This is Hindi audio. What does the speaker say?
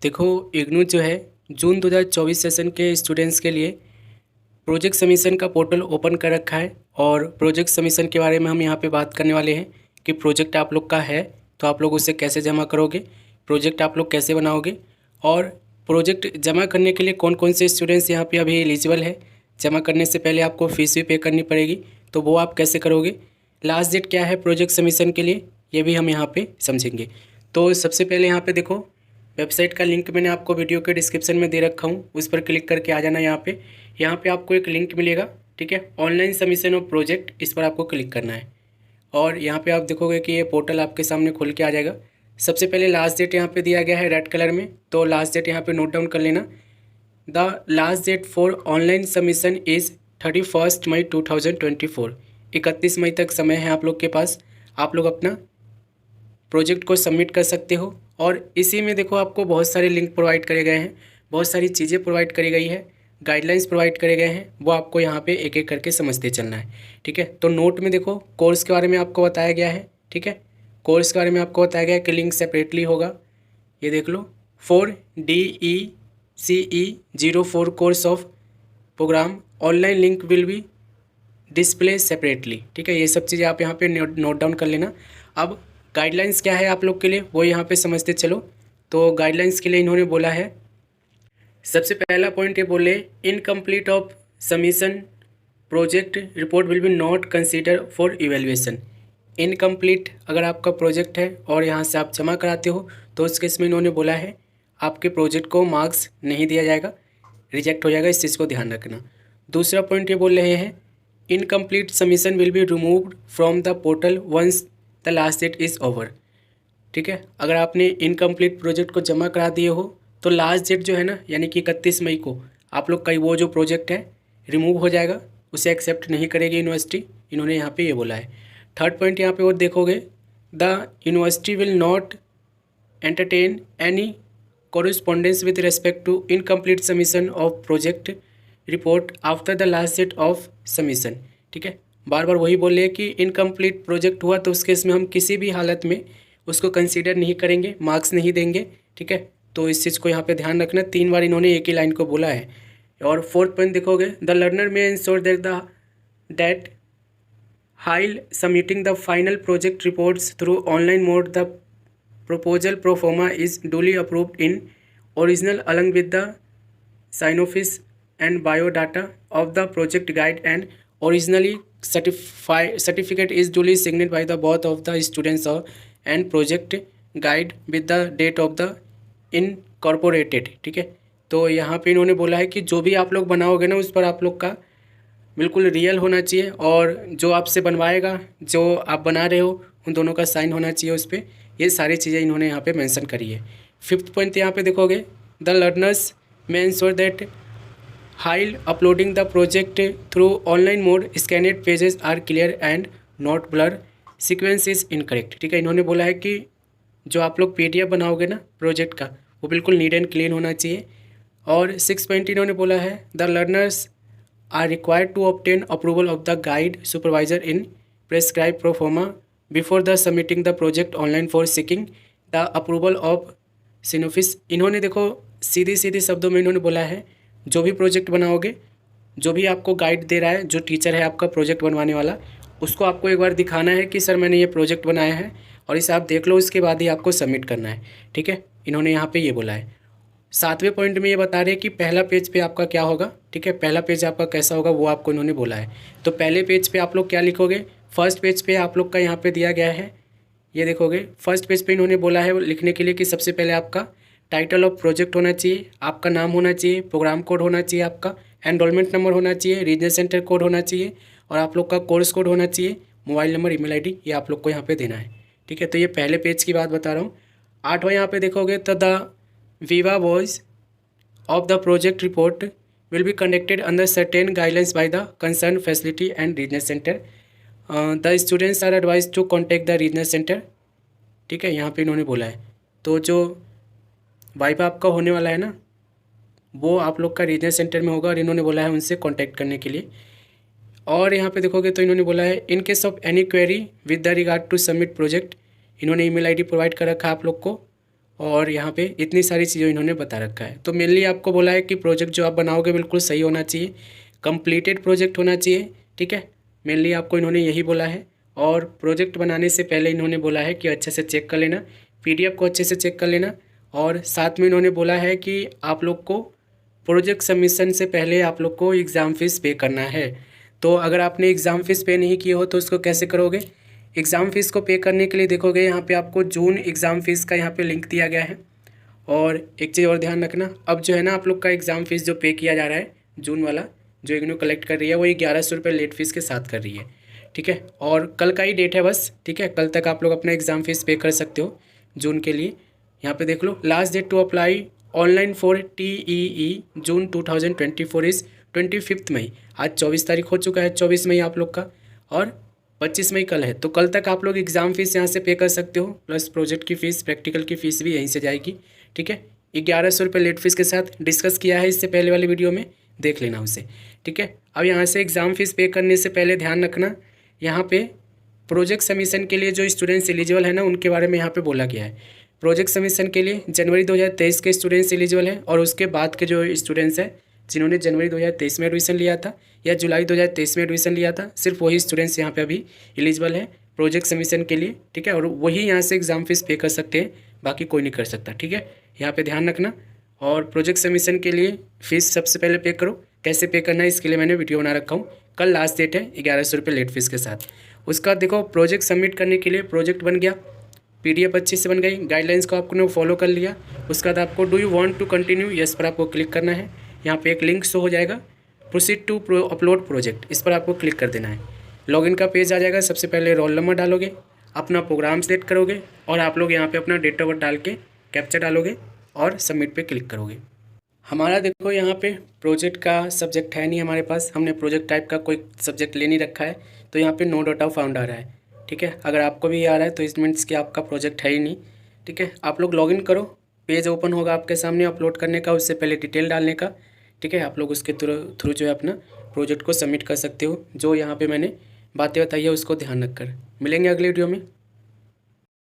देखो, इग्नू जो है जून 2024 सेशन के स्टूडेंट्स के लिए प्रोजेक्ट सबमिशन का पोर्टल ओपन कर रखा है। और प्रोजेक्ट सबमिशन के बारे में हम यहाँ पे बात करने वाले हैं कि प्रोजेक्ट आप लोग का है तो आप लोग उसे कैसे जमा करोगे, प्रोजेक्ट आप लोग कैसे बनाओगे, और प्रोजेक्ट जमा करने के लिए कौन कौन से स्टूडेंट्स यहाँ पे अभी एलिजिबल है। जमा करने से पहले आपको फ़ीस भी पे करनी पड़ेगी, तो वो आप कैसे करोगे। लास्ट डेट क्या है प्रोजेक्ट सबमिशन के लिए, ये भी हम यहाँ पे समझेंगे। तो सबसे पहले यहाँ पे देखो, वेबसाइट का लिंक मैंने आपको वीडियो के डिस्क्रिप्शन में दे रखा हूँ, उस पर क्लिक करके आ जाना। यहाँ पे आपको एक लिंक मिलेगा, ठीक है, ऑनलाइन सबमिशन ऑफ प्रोजेक्ट, इस पर आपको क्लिक करना है। और यहाँ पे आप देखोगे कि ये पोर्टल आपके सामने खुल के आ जाएगा। सबसे पहले लास्ट डेट यहाँ पे दिया गया है रेड कलर में, तो लास्ट डेट यहाँ पे नोट डाउन कर लेना। The last date for online submission is 31 मई 2024। 31 मई तक समय है आप लोग के पास, आप लोग अपना प्रोजेक्ट को सबमिट कर सकते हो। और इसी में देखो आपको बहुत सारे लिंक प्रोवाइड करे गए हैं, बहुत सारी चीज़ें प्रोवाइड करी गई है, गाइडलाइंस प्रोवाइड करे गए हैं, वो आपको यहाँ पे एक एक करके समझते चलना है, ठीक है। तो नोट में देखो कोर्स के बारे में आपको बताया गया है, ठीक है, कोर्स के बारे में आपको बताया गया है कि लिंक सेपरेटली होगा। ये देख लो, 4DECE04 course of programme online link will be display separately, ठीक है। ये सब चीज़ें आप यहाँ पे नोट डाउन कर लेना। अब गाइडलाइंस क्या है आप लोग के लिए वो यहाँ पे समझते चलो। तो गाइडलाइंस के लिए इन्होंने बोला है, सबसे पहला पॉइंट ये बोले, incomplete of submission project report will be not consider for evaluation. Incomplete अगर आपका प्रोजेक्ट है और यहाँ से आप जमा कराते हो तो उस केस में इन्होंने बोला है आपके प्रोजेक्ट को मार्क्स नहीं दिया जाएगा, रिजेक्ट हो जाएगा, इस चीज़ को ध्यान रखना। दूसरा पॉइंट ये बोल रहे हैं, incomplete submission will be removed from the portal once the last date is over, ठीक है। अगर आपने इनकम्प्लीट प्रोजेक्ट को जमा करा दिए हो तो लास्ट डेट जो है ना, यानी कि 31 मई को आप लोग का वो जो प्रोजेक्ट है रिमूव हो जाएगा, उसे एक्सेप्ट नहीं करेगी यूनिवर्सिटी, इन्होंने यहाँ पे ये बोला है। थर्ड पॉइंट यहाँ पे और देखोगे, the university will not entertain any correspondence with respect to incomplete submission of project report after the last date of submission, ठीक है। बार बार वही बोल रहे हैं कि इनकम्प्लीट प्रोजेक्ट हुआ तो उस केस में हम किसी भी हालत में उसको कंसीडर नहीं करेंगे, मार्क्स नहीं देंगे, ठीक है। तो इस चीज़ को यहाँ पे ध्यान रखना, 3 बार इन्होंने एक ही लाइन को बोला है। और फोर्थ पॉइंट देखोगे, द लर्नर में ensure that while submitting the final project reports through online mode, the proposal pro forma is duly approved in original along with the synopsis and biodata of the project guide, and originally certificate is duly signed by the both of the students and project guide with the date of the incorporated, ठीक है। तो यहाँ पे इन्होंने बोला है कि जो भी आप लोग बनाओगे ना उस पर आप लोग का बिल्कुल रियल होना चाहिए, और जो आपसे बनवाएगा, जो आप बना रहे हो, उन दोनों का साइन होना चाहिए उस पर। ये सारी चीज़ें इन्होंने यहाँ पे मेंशन करी है। फिफ्थ पॉइंट यहाँ पे देखोगे, द लर्नर्स में ensure that while uploading the project through online mode scanned pages are clear and not blur, sequence is incorrect, ठीक है। इन्होंने बोला है कि जो आप लोग PDF बनाओगे ना प्रोजेक्ट का, वो बिल्कुल नीट एंड क्लीन होना चाहिए। और 6 पॉइंट इन्होंने बोला है, the learners are required to obtain approval of the guide supervisor in prescribed pro forma before the submitting the project online for seeking the approval of synopsis। इन्होंने देखो सीधी सीधी शब्दों में इन्होंने बोला है, जो भी प्रोजेक्ट बनाओगे, जो भी आपको गाइड दे रहा है, जो टीचर है आपका प्रोजेक्ट बनवाने वाला, उसको आपको एक बार दिखाना है कि सर मैंने ये प्रोजेक्ट बनाया है, और इसे आप देख लो, उसके बाद ही आपको सबमिट करना है, ठीक है। इन्होंने यहाँ पे ये बोला है। 7वें पॉइंट में ये बता रहे हैं कि पहला पेज पे आपका क्या होगा, ठीक है, पहला पेज आपका कैसा होगा वो आपको इन्होंने बोला है। तो पहले पेज पे आप लोग क्या लिखोगे, फर्स्ट पेज पे आप लोग का यहाँ पे दिया गया है, ये देखोगे फर्स्ट पेज पे इन्होंने बोला है लिखने के लिए कि सबसे पहले आपका टाइटल ऑफ प्रोजेक्ट होना चाहिए, आपका नाम होना चाहिए, प्रोग्राम कोड होना चाहिए, आपका एनरोलमेंट नंबर होना चाहिए, रीजनल सेंटर कोड होना चाहिए, और आप लोग का कोर्स कोड होना चाहिए, मोबाइल नंबर, ईमेल ID, ये आप लोग को यहाँ पे देना है, ठीक है। तो ये पहले पेज की बात बता रहा हूँ। 8वां यहाँ पे देखोगे, तो the viva voice of the project report will be conducted under certain guidelines by the concerned facility and regional center. The students are advised to contact the regional center, ठीक है, यहाँ पे इन्होंने बोला है। तो जो वाइवा आपका होने वाला है ना, वो आप लोग का रीजनल सेंटर में होगा, और इन्होंने बोला है उनसे कांटेक्ट करने के लिए। और यहाँ पे देखोगे तो इन्होंने बोला है, in case of any query with the regard to submit project, इन्होंने ईमेल ID प्रोवाइड कर रखा है आप लोग को, और यहाँ पे इतनी सारी चीज़ें इन्होंने बता रखा है। तो मेनली आपको बोला है कि प्रोजेक्ट जो आप बनाओगे बिल्कुल सही होना चाहिए, कंप्लीटेड प्रोजेक्ट होना चाहिए, ठीक है। मेनली आपको इन्होंने यही बोला है। और प्रोजेक्ट बनाने से पहले इन्होंने बोला है कि अच्छे से चेक कर लेना, PDF को अच्छे से चेक कर लेना। और साथ में इन्होंने बोला है कि आप लोग को प्रोजेक्ट सबमिशन से पहले आप लोग को एग्ज़ाम फ़ीस पे करना है। तो अगर आपने एग्ज़ाम फ़ीस पे नहीं की हो तो उसको कैसे करोगे? एग्ज़ाम फ़ीस को पे करने के लिए देखोगे यहाँ पे आपको जून एग्ज़ाम फ़ीस का यहाँ पे लिंक दिया गया है। और एक चीज़ और ध्यान रखना, अब जो है ना आप लोग का एग्ज़ाम फ़ीस जो पे किया जा रहा है, जून वाला जो इग्नू कलेक्ट कर रही है, वो 1100 रुपये लेट फ़ीस के साथ कर रही है, ठीक है। और कल का ही डेट है बस, ठीक है। कल तक आप लोग अपना एग्ज़ाम फ़ीस पे कर सकते हो जून के लिए। यहाँ पे देख लो, last date to apply online for TEE June 2024 is 25 May. आज 24 तारीख हो चुका है, 24 मई आप लोग का, और 25 मई कल है। तो कल तक आप लोग एग्ज़ाम फ़ीस यहाँ से पे कर सकते हो, प्लस प्रोजेक्ट की फ़ीस, प्रैक्टिकल की फ़ीस भी यहीं से जाएगी, ठीक है। 1100 रुपये लेट फ़ीस के साथ डिस्कस किया है इससे पहले वाली वीडियो में, देख लेना उसे, ठीक है। अब यहाँ से एग्ज़ाम फ़ीस पे करने से पहले ध्यान रखना, यहाँ पे प्रोजेक्ट सबमिशन के लिए जो स्टूडेंट्स एलिजिबल है ना, उनके बारे में यहाँ पे बोला गया है। प्रोजेक्ट सबमिशन के लिए जनवरी 2023 के स्टूडेंट्स एलिजिबल हैं, और उसके बाद के जो स्टूडेंट्स हैं जिन्होंने जनवरी 2023 में एडमिशन लिया था या जुलाई 2023 में एडमिशन लिया था, सिर्फ वही स्टूडेंट्स यहाँ पे अभी एलिजिबल हैं प्रोजेक्ट सबमिशन के लिए, ठीक है। और वही यहाँ से एग्ज़ाम फ़ीस पे कर सकते हैं, बाकी कोई नहीं कर सकता, ठीक है। यहाँ पे ध्यान रखना। और प्रोजेक्ट सबमिशन के लिए फ़ीस सबसे पहले पे करो। कैसे पे करना है इसके लिए मैंने वीडियो बना रखा हूँ। कल लास्ट डेट है 1100 रुपये लेट फ़ीस के साथ। उसका देखो, प्रोजेक्ट सबमिट करने के लिए प्रोजेक्ट बन गया, PDF अच्छी से बन गई, गाइडलाइंस को आपने फॉलो कर लिया। उसके बाद आपको do you want to continue, yes पर आपको क्लिक करना है। यहाँ पे एक लिंक शो हो जाएगा, प्रोसीड टू अपलोड प्रोजेक्ट, इस पर आपको क्लिक कर देना है। लॉगिन का पेज आ जाएगा। सबसे पहले रोल नंबर डालोगे, अपना प्रोग्राम सेलेक्ट करोगे, और आप लोग यहाँ पे अपना डेट ऑफ बर्थ डाल के कैप्चा डालोगे और सबमिट पे क्लिक करोगे। हमारा देखो यहाँ पे प्रोजेक्ट का सब्जेक्ट है नहीं हमारे पास, हमने प्रोजेक्ट टाइप का कोई सब्जेक्ट ले नहीं रखा है, तो यहाँ पे नो डाटा फाउंड आ रहा है, ठीक है। अगर आपको भी आ रहा है तो इस मीन्स कि आपका प्रोजेक्ट है ही नहीं, ठीक है। आप लोग लॉगिन करो, पेज ओपन होगा आपके सामने अपलोड करने का, उससे पहले डिटेल डालने का, ठीक है। आप लोग उसके थ्रू जो है अपना प्रोजेक्ट को सबमिट कर सकते हो। जो यहाँ पे मैंने बातें बताई है उसको ध्यान रखकर। मिलेंगे अगले वीडियो में।